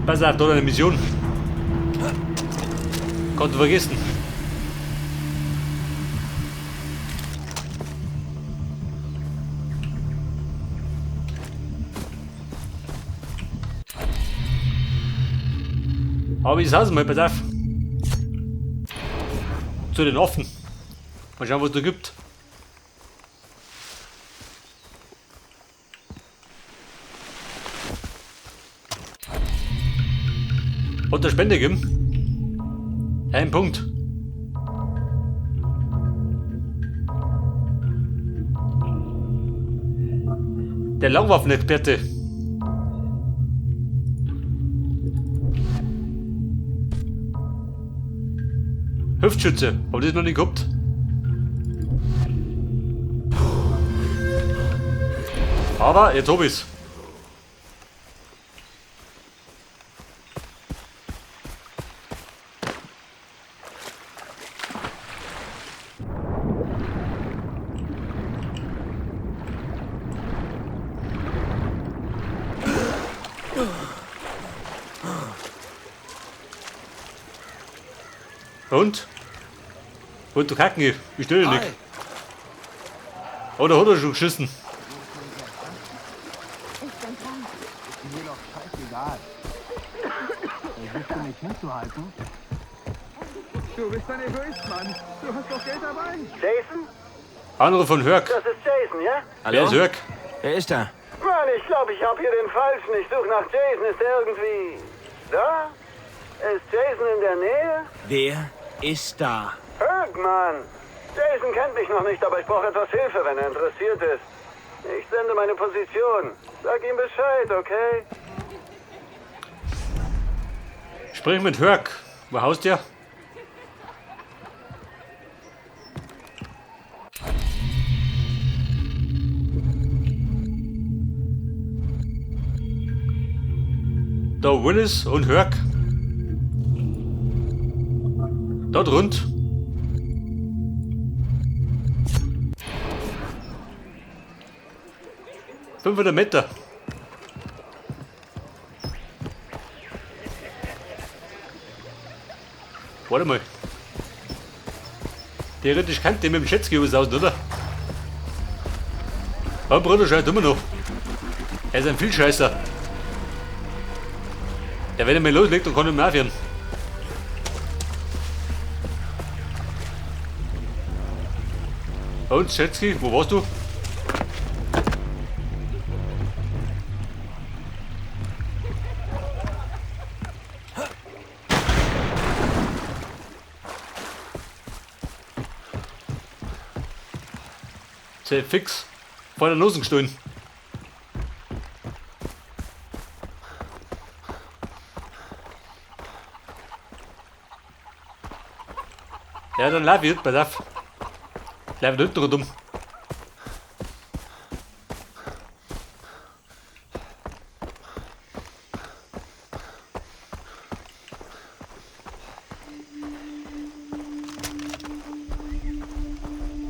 Pass auf, da eine Mission. Konnte vergessen. Aber ich sag's mal, pass auf. Zu den Affen. Mal schauen, was da gibt. Hat der Spende gegeben? Ein Punkt. Der Langwaffenexperte. Hüftschütze. Hab ich das noch nicht gehabt? Aber jetzt hab ich's. Und? Und du kacken, ich stelle nicht. Oder hat er schon geschissen? Mir doch scheißegal. Versuchst du mich hinzuhalten? Du bist ein Egoist, Mann. Du hast doch Geld dabei. Jason? Anruf von Hörg. Das ist Jason, ja? Wer ist Hörg? Wer ist da? Mann, ich glaube, ich habe hier den Falschen. Ich suche nach Jason. Ist er irgendwie... da? Ist Jason in der Nähe? Wer ist da? Hörg, Mann. Jason kennt mich noch nicht, aber ich brauche etwas Hilfe, wenn er interessiert ist. Ich sende meine Position. Sag ihm Bescheid, okay? Sprich mit Hörg. Wo haust der? Da Willis und Hörg. Dort rund. $500. Warte mal. Theoretisch kann der mit dem Jetski aus, oder? Oh, Bruder, schaut immer noch. Er ist ein Vielscheißer. Der, wenn er mal loslegt, dann kann er mehr aufhören. Und, Jetski, wo warst du? Sehr fix. Vor der Nase gestohlen. Ja, dann lauf ich, pass auf. Lauf da hinten rundum.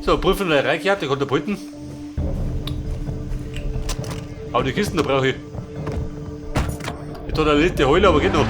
So, prüfen der Reiche hat, der kann da behalten. Aber die Kisten da brauche ich. Ich tue da nicht die Heule, aber geht noch.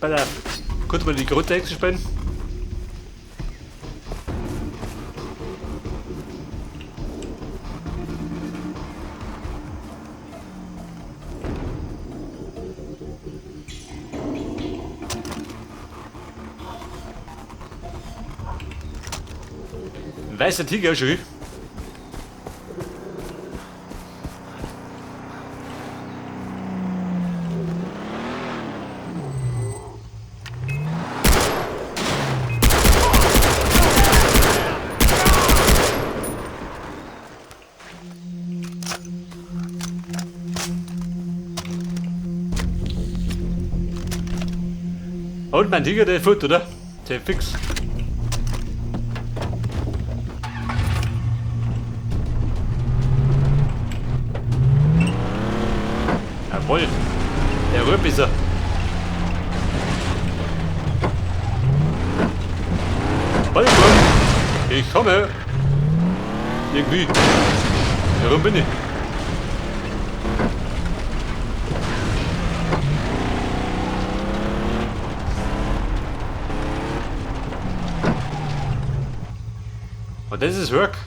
Pass auf. Kurz mal die Grundtexte spielen. Ein weißer Tiger schon. Und mein Tiger, der fährt, oder? Der fix. Jawohl. Der Röppisser. Warte mal. Ich komme. Irgendwie. Warum bin ich? Und das ist Work.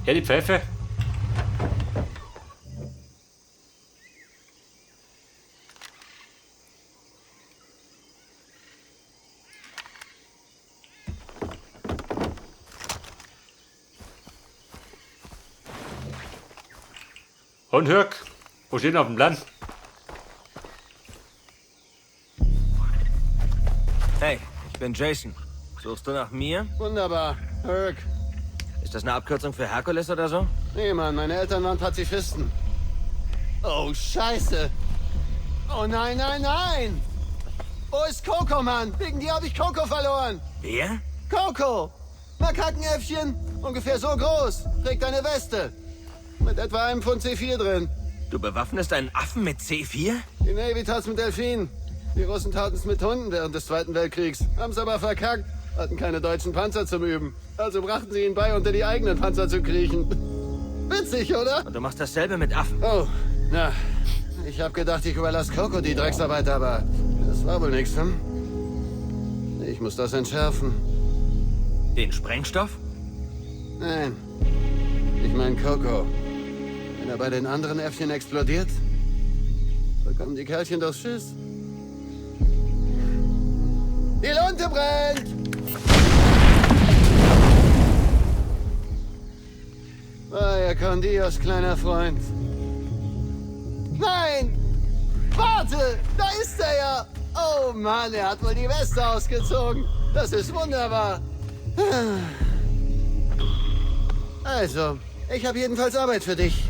Ja, die Pfeife. Und Hörk, wo steht auf dem Plan? Hey, ich bin Jason. Suchst du nach mir? Wunderbar. Herc. Ist das eine Abkürzung für Herkules oder so? Nee, Mann, meine Eltern waren Pazifisten. Oh, Scheiße. Oh nein, nein, nein. Wo ist Coco, Mann? Wegen dir habe ich Coco verloren. Wer? Coco. Makakenäffchen. Ungefähr so groß. Trägt eine Weste. Mit etwa einem Pfund C4 drin. Du bewaffnest einen Affen mit C4? Die Navy tat's mit Delfinen. Die Russen taten's mit Hunden während des Zweiten Weltkriegs. Haben's aber verkackt. Hatten keine deutschen Panzer zum Üben. Also brachten sie ihn bei, unter die eigenen Panzer zu kriechen. Witzig, oder? Und du machst dasselbe mit Affen. Oh, na. Ich hab gedacht, ich überlasse Coco die Drecksarbeit, aber das war wohl nichts, hm? Ich muss das entschärfen. Den Sprengstoff? Nein. Ich mein Coco. Wenn er bei den anderen Äffchen explodiert, bekommen die Kerlchen doch Schiss. Die Lunte brennt! Vaya con Dios, kleiner Freund. Nein! Warte! Da ist er ja! Oh Mann, er hat wohl die Weste ausgezogen. Das ist wunderbar. Also, ich habe jedenfalls Arbeit für dich.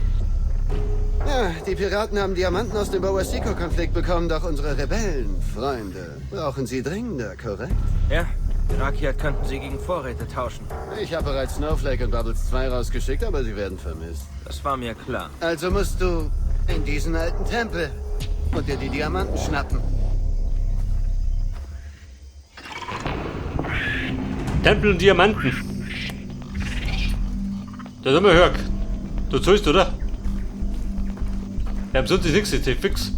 Ja, die Piraten haben Diamanten aus dem Boasico-Konflikt bekommen, doch unsere Rebellenfreunde brauchen sie dringender, korrekt? Ja, Irakiat könnten sie gegen Vorräte tauschen. Ich habe bereits Snowflake und Bubbles 2 rausgeschickt, aber sie werden vermisst. Das war mir klar. Also musst du in diesen alten Tempel und dir die Diamanten schnappen. Tempel und Diamanten. Da sind wir, Hörk. Du zahlst, oder? Ja, sonst ist nichts, jetzt fix.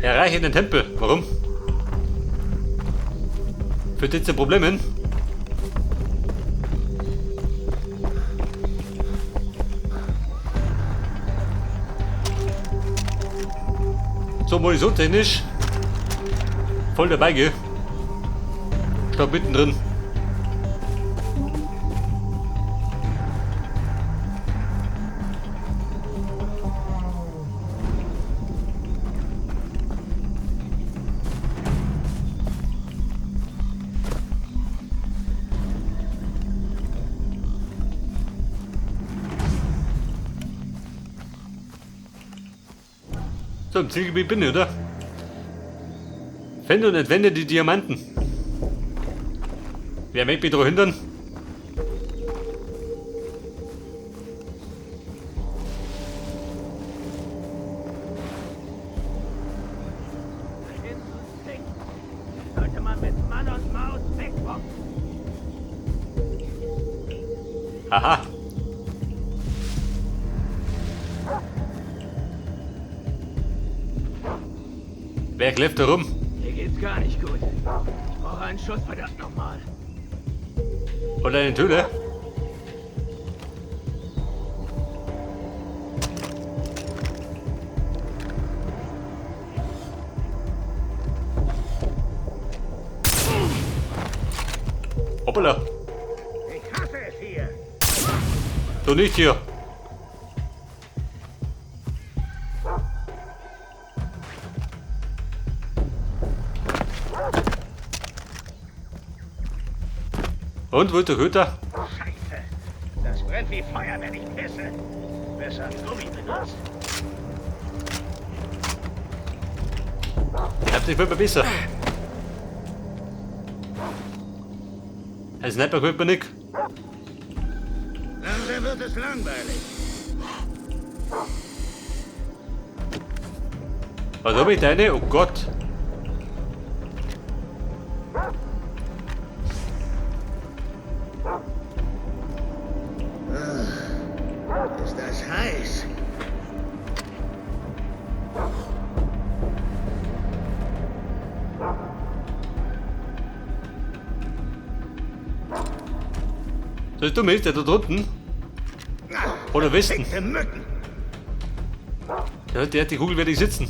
Erreiche den Tempel. Warum? Führt jetzt ein Problem hin? So, munitionstechnisch. Voll dabei, gell? Stopp mittendrin. So, im Zielgebiet bin ich, oder? Fände und entwende die Diamanten. Wer möchte mich daran hindern? Sollte man mit Mann und Maus wegboxen. Aha. Wer kläfft da rum? Mir geht's gar nicht gut. Ich brauche einen Schuss, verdammt nochmal. Oder eine Tülle? Hoppala. Ich hasse es hier. Du nicht hier. Und, wo ist der Köter? Scheiße. Das brennt brennt wie Feuer, wenn ich pisse. Besser Gummi benutzt. Ich hab dich wird mir besser. Ein Sniper holt mir nicht. Langsam wird es langweilig. Was hab ich deine? Oh Gott. Ist das heiß? Das Dumme ist, der da drunten. Oder Westen. Fickte Mücken. Der hat die Kugel werde ich sitzen.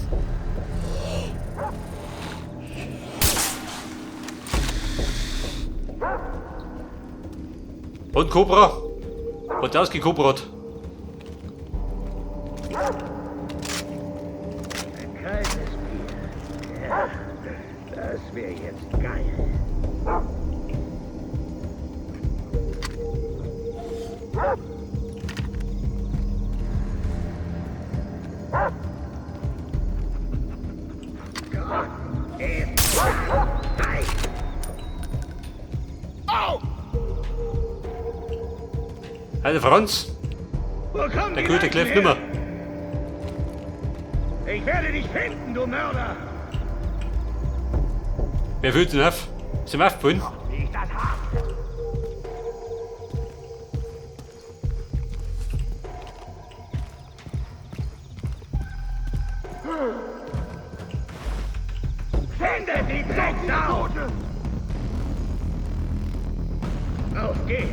Und Cobra. Und ausgekobrat. Ein kaltes Bier. Ja, das wäre jetzt geil. Alter Franz, Wo kommen der die Köter Leichen kläfft her? nimmer. Ich werde dich finden, du Mörder! Wer fühlt sich auf? Sind wir aufgefallen? Wie ich das hab! Findet die Drecksau! Auf geht's!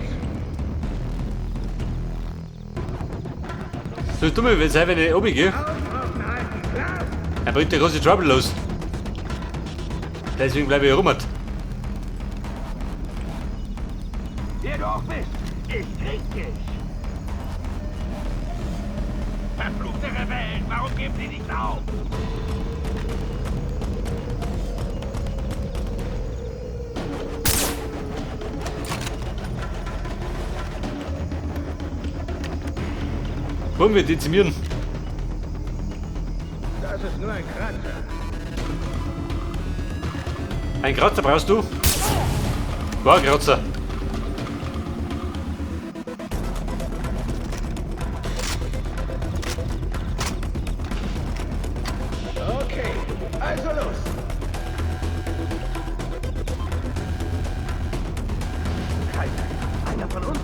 So dumme, wenn ich nicht oben gehe, Auf den alten Platz! dann bringt der große Trouble los. Deswegen bleibe ich rum. Wer du auch bist, ich krieg dich! Verfluchte Rebellen, warum geben sie nicht auf? Wollen wir dezimieren? Das ist nur ein Kratzer. Ein Kratzer brauchst du? War ein Kratzer. Okay, also los! Einer von uns?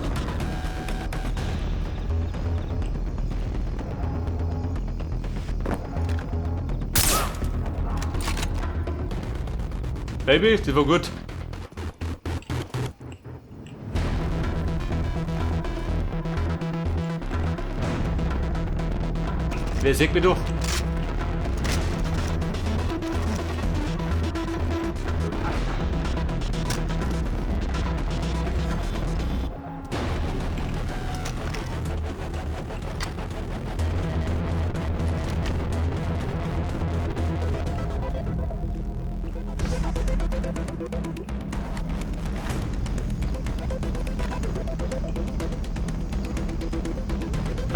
Baby, das war gut. Wer sieht mich du?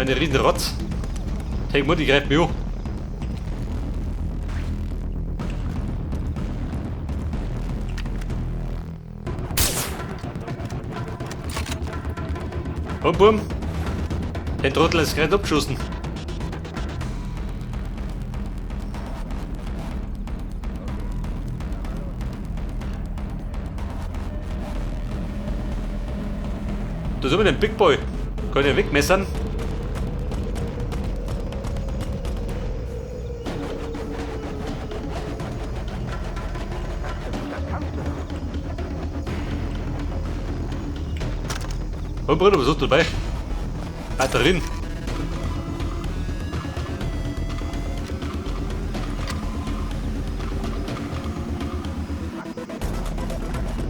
Eine riesen Rotz. Hey Mutti, greift mich an. Und bumm. Den Trottel ist gerade abgeschossen. Da sind wir den Big Boy. Kann ich wegmessern? Und Bruder, was hast du dabei? Batterien.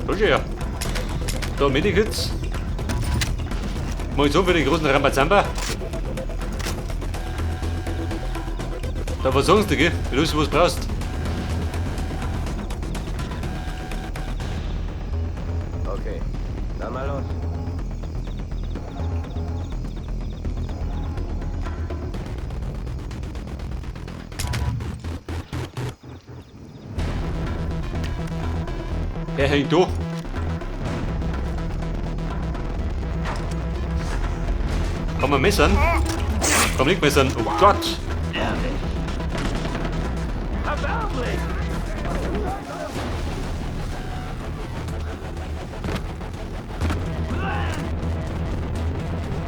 Schau schon her. Da Medikits. Munition für den großen Rambazamba. Da was sagst du, gell? Wenn du was brauchst. Okay, dann mal los. Er hängt da. Kann man messern? Kann man nicht messern. Oh Gott.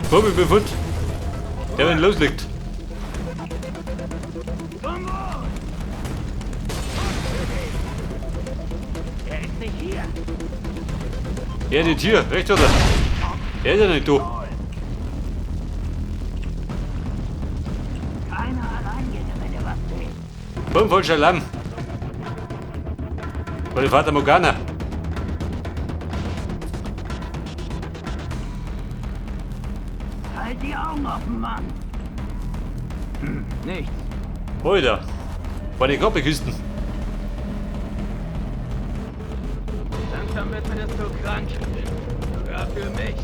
Vogelbefund. Der wenn loslegt. Er ist nicht hier, rechts oder? Er ist ja nicht da. Komm, falscher Alarm. Bei der Fata Morgana. Halt die Augen offen, Mann. Nichts. Alter. Bei den Koppelkisten. Langsam wird mir das zu krank. Sogar für mich.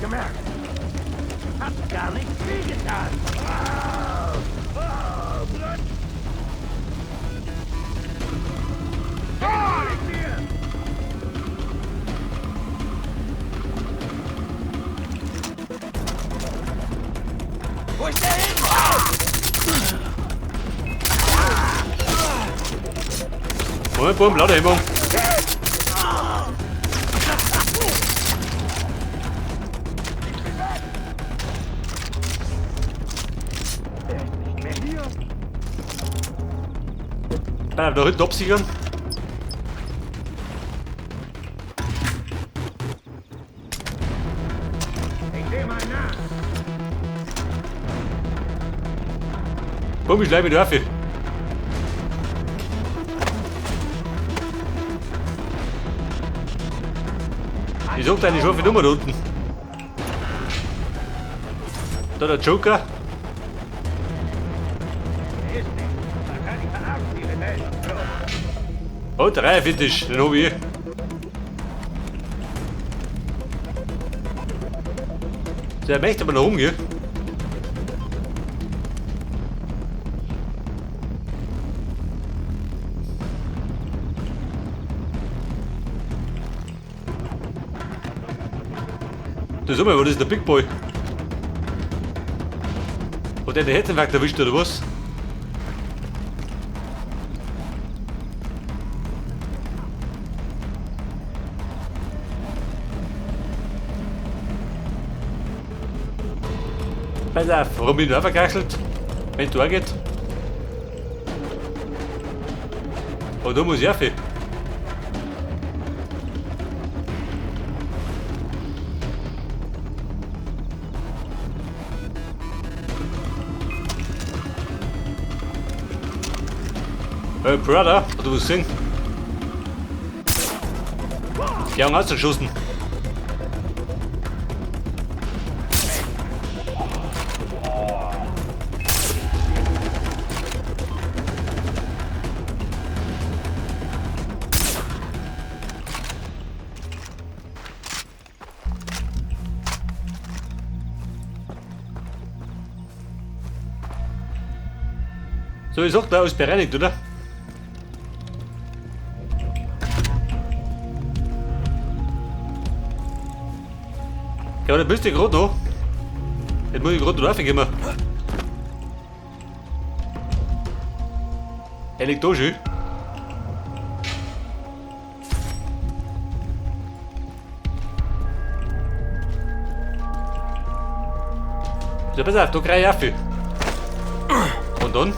Gemerkt. Hab gar nichts wehgetan. Wo ist der hin? Moment, Bumm, lauter Hemmung. Kann da hinten absichern? Komm, ich bleibe mit der Waffe. Ich such deine scharfe Nummer da unten. Da der Joker. Oh, der Reihenfetisch, den hab ich. Der möchte aber noch umgehen. Du sag mal, was ist der Big Boy? Hat der den Herzinfarkt erwischt oder was? Pass auf, warum bin ich noch verkachelt? Wenn es geht. Aber da muss ich rauf. Hey Brother, hast du was gesehen? Die haben ausgeschossen. So, ich sag, da ist bereinigt, oder? Ja, aber da bist du gerade noch. Jetzt muss ich gerade noch raufgehen. Er liegt da schon. So, pass auf, da krieg ich Affe. Und dann?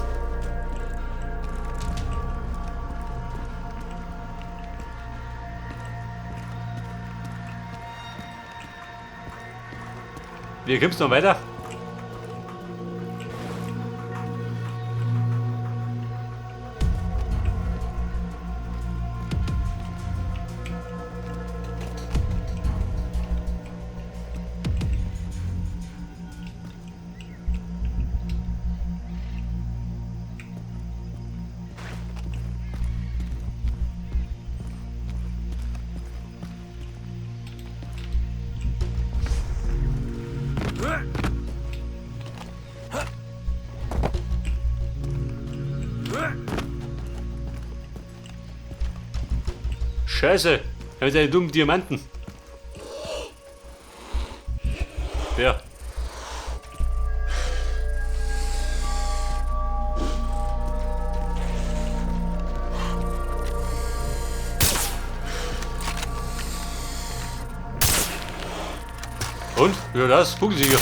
Wie kommst du noch weiter? Scheiße. Er mit seinen dummen Diamanten. Wer? Und? Ja, das? Punktensieger.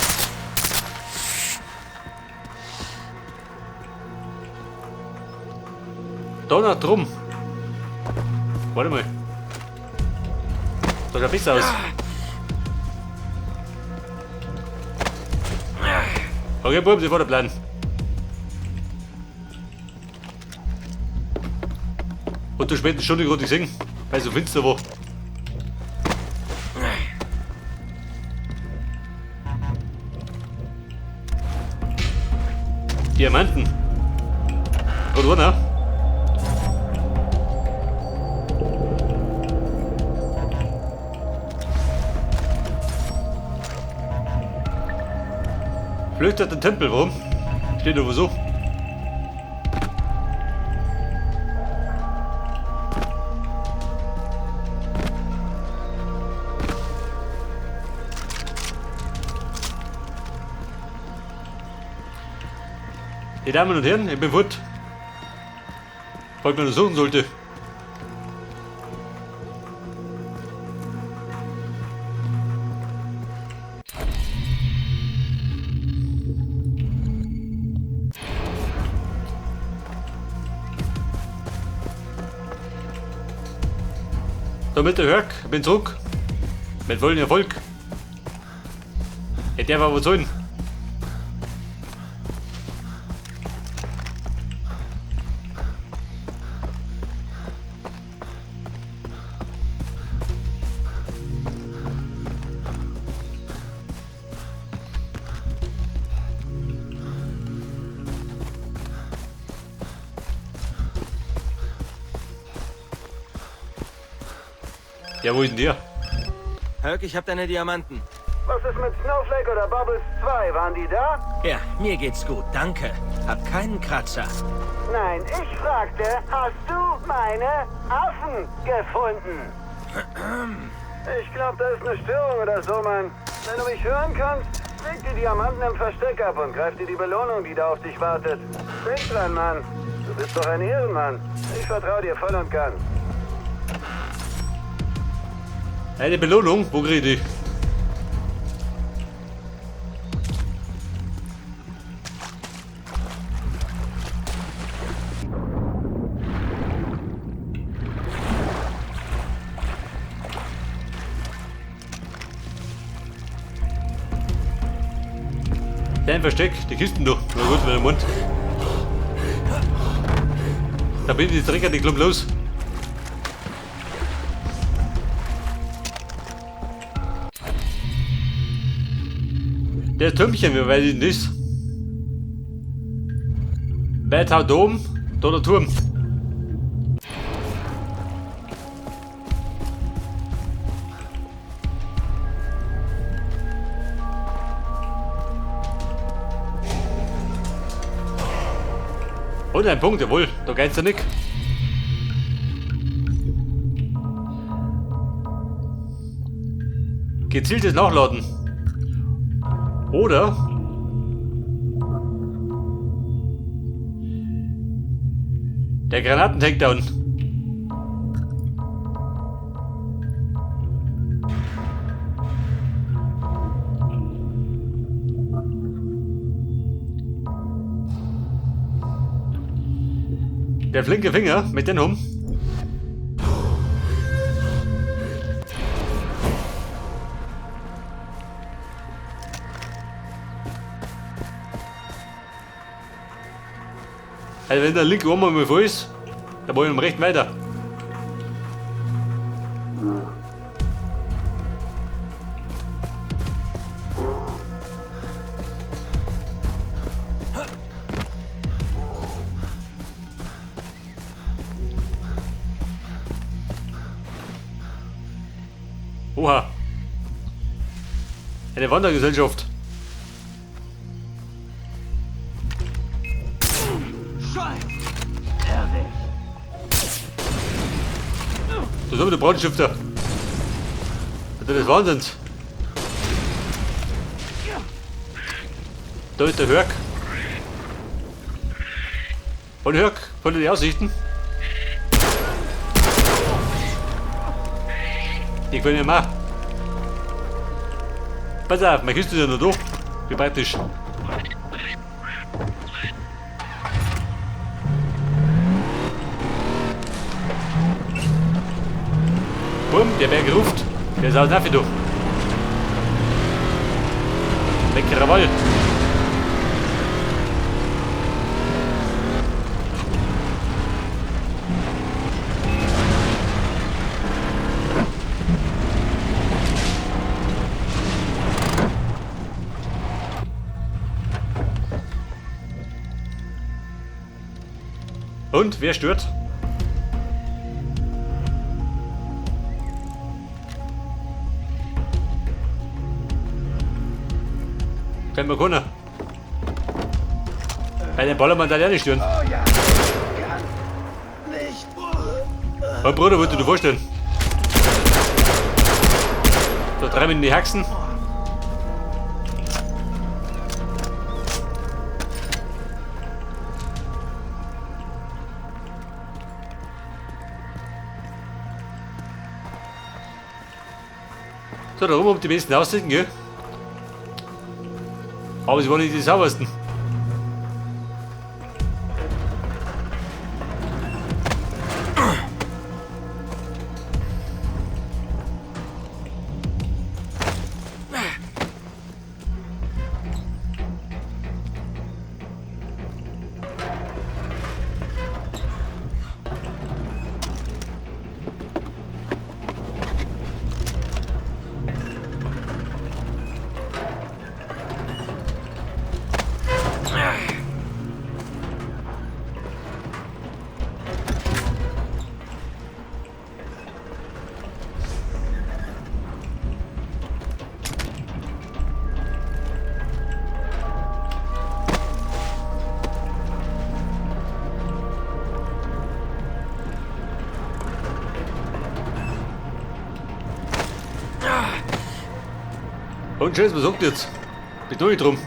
Donner drum. Warte mal. So, da bist du aus. Okay, Bub, das war der Plan. Und du später Stunde gerade gesehen, weil so finster war. Diamanten. Oder ne? Flüchtet den Tempel, warum? Steht irgendwo so. Die Damen und Herren, ich bin fort. Falls man das suchen sollte. Damit der Hörg, ich bin zurück. Mit vollem Erfolg. Ich darf aber sagen. Ja, wo ist denn der? Hörg, ich hab deine Diamanten. Was ist mit Snowflake oder Bubbles 2? Waren die da? Ja, mir geht's gut, danke. Hab keinen Kratzer. Nein, ich fragte, hast du meine Affen gefunden? Ich glaube, da ist eine Störung oder so, Mann. Wenn du mich hören kannst, leg die Diamanten im Versteck ab und greif dir die Belohnung, die da auf dich wartet. Denk dran, Mann. Du bist doch ein Ehrenmann. Ich vertraue dir voll und ganz. Eine Belohnung? Wo krieg ich die? Dein Versteck, die Kisten doch. Na gut, mit dem Mund. Da bin ich jetzt direkt an die Klump los. Der Türmchen, wie weit ist denn das? Weiter Dom, da der Turm. Und ein Punkt, jawohl, da geht's ja nicht. Gezieltes Nachladen. Oder der Granaten-Takedown. Der flinke Finger mit den Hum. Also wenn der linke Arm mal voll ist, dann wollen wir recht weiter. Oha. Eine Wandergesellschaft. Da ist aber der Brandstifter. Das ist Wahnsinns. Da ist der Hörk. Und Hörk, von den Aussichten. Die können ja machen. Pass auf, meine Kiste ist ja noch da. Wie praktisch. Bumm, der Berg ruft. Der ist aus Naffi da. Leckerer Wald. Und, wer stört? Können wir können. Bei den Ballermann darf er nicht stören. Oh ja, kann nicht. Oh Bruder, wollte du vorstellen? Da treiben in die Haxen. So, da oben haben die besten Aussichten, gell? Aber sie waren nicht die saubersten. Und Scheiß, was sagt jetzt? Bin durch drum.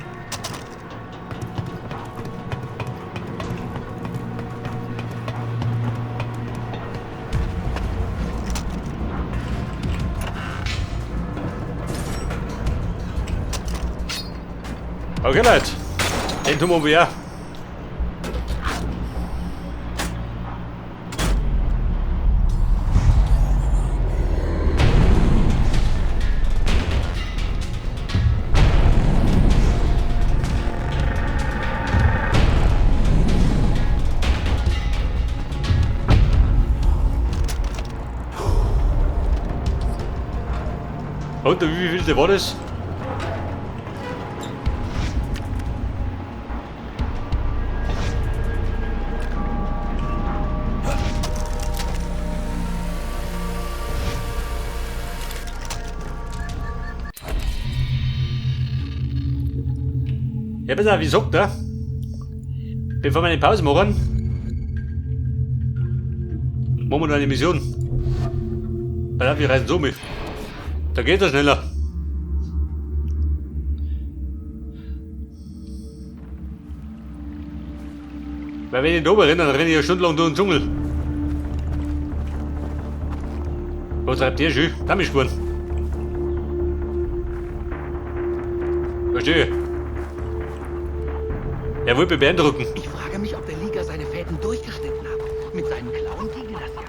Okay, Leute. Den tun wir. Und wie viel war das? Ja, pass auf, wie sagt er? Bevor wir eine Pause machen, machen wir noch eine Mission. Pass auf, wir reisen so mit. Da geht er schneller. Weil wenn ich da oben renne, dann renne ich ja stundenlang durch den Dschungel. Was treibt ihr schön? Dammispuren. Verstehe. Er will mich beeindrucken. Ich frage mich, ob der Liga seine Fäden durchgeschnitten hat. Mit seinen Klauen ginge das ja.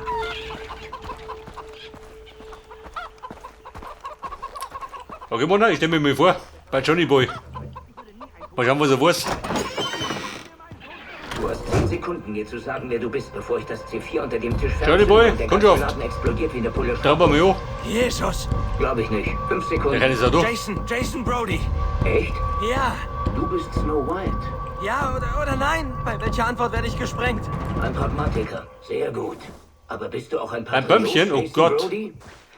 Okay, Mona, ich stelle mir mal vor, bei Johnny Boy. Mal schauen, was er weiß. Du hast 10 Sekunden, mir zu sagen, wer du bist, bevor ich das C4 unter dem Tisch Johnny Boy, und der Kundschaft. Laden explodiert wie eine Pulle. Da haben wir an. Jesus! Glaube ich nicht. 5 Der Sekunden. kann es auch durch. Jason Brody! Echt? Ja! Du bist Snow White. Ja oder nein? Bei welcher Antwort werde ich gesprengt? Ein Pragmatiker. Sehr gut. Aber bist du auch ein Ein Patriot, Bömmchen? Oh Jason Gott. Brody?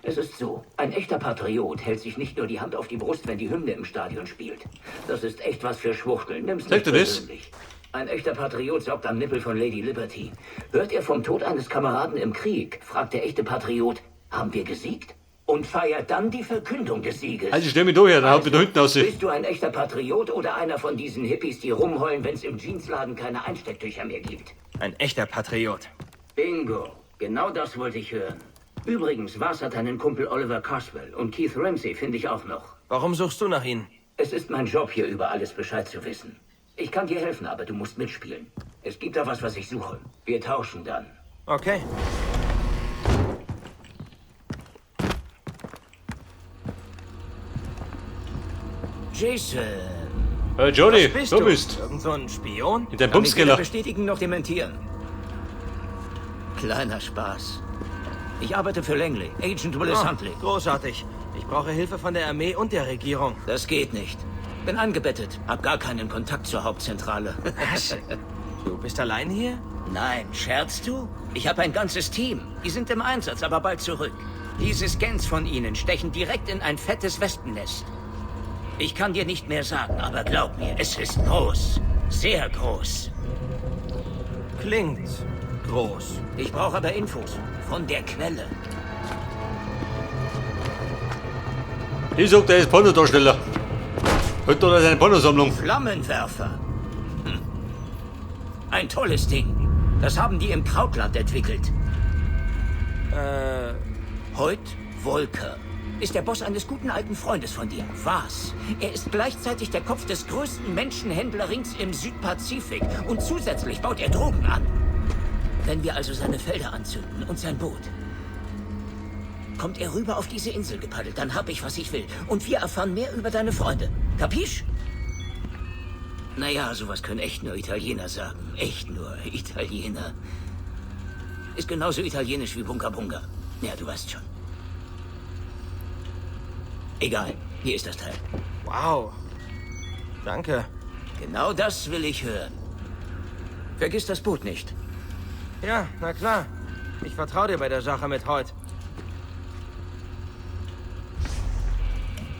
Es ist so, ein echter Patriot hält sich nicht nur die Hand auf die Brust, wenn die Hymne im Stadion spielt. Das ist echt was für Schwuchteln. Nimm's Sagt nicht er das? persönlich. Ein echter Patriot sorgt am Nippel von Lady Liberty. Hört er vom Tod eines Kameraden im Krieg, fragt der echte Patriot, haben wir gesiegt? Und feiert dann die Verkündung des Sieges. Also stell mich da her, dann haut mich da hinten aus. Bist du ein echter Patriot oder einer von diesen Hippies, die rumheulen, wenn es im Jeansladen keine Einstecktücher mehr gibt? Ein echter Patriot. Bingo. Genau das wollte ich hören. Übrigens, was hat deinen Kumpel Oliver Carswell und Keith Ramsey finde ich auch noch. Warum suchst du nach ihnen? Es ist mein Job, hier über alles Bescheid zu wissen. Ich kann dir helfen, aber du musst mitspielen. Es gibt da was ich suche. Wir tauschen dann. Okay. Jason. Johnny, Was du du? bist. Irgend so ein Spion? In deinem Kann ich weder Bumskeller. bestätigen noch dementieren. Kleiner Spaß. Ich arbeite für Langley, Agent Willis Huntley. Großartig. Ich brauche Hilfe von der Armee und der Regierung. Das geht nicht. Bin angebettet, hab gar keinen Kontakt zur Hauptzentrale. Was? Du bist allein hier? Nein, scherzt du? Ich habe ein ganzes Team. Die sind im Einsatz, aber bald zurück. Diese Scans von ihnen stechen direkt in ein fettes Wespennest. Ich kann dir nicht mehr sagen, aber glaub mir, es ist groß. Sehr groß. Klingt groß. Ich brauche aber Infos von der Quelle. Ich sag, der ist Pornodarsteller. Hört doch seine Pornosammlung. Flammenwerfer. Ein tolles Ding. Das haben die im Krautland entwickelt. Hoyt Volker ist der Boss eines guten alten Freundes von dir. Was? Er ist gleichzeitig der Kopf des größten Menschenhändlerrings im Südpazifik. Und zusätzlich baut er Drogen an. Wenn wir also seine Felder anzünden und sein Boot, kommt er rüber auf diese Insel gepaddelt, dann hab ich, was ich will. Und wir erfahren mehr über deine Freunde. Kapisch? Naja, sowas können echt nur Italiener sagen. Echt nur Italiener. Ist genauso italienisch wie Bunga Bunga. Ja, du weißt schon. Egal, hier ist das Teil. Wow. Danke. Genau das will ich hören. Vergiss das Boot nicht. Ja, na klar. Ich vertraue dir bei der Sache mit heute.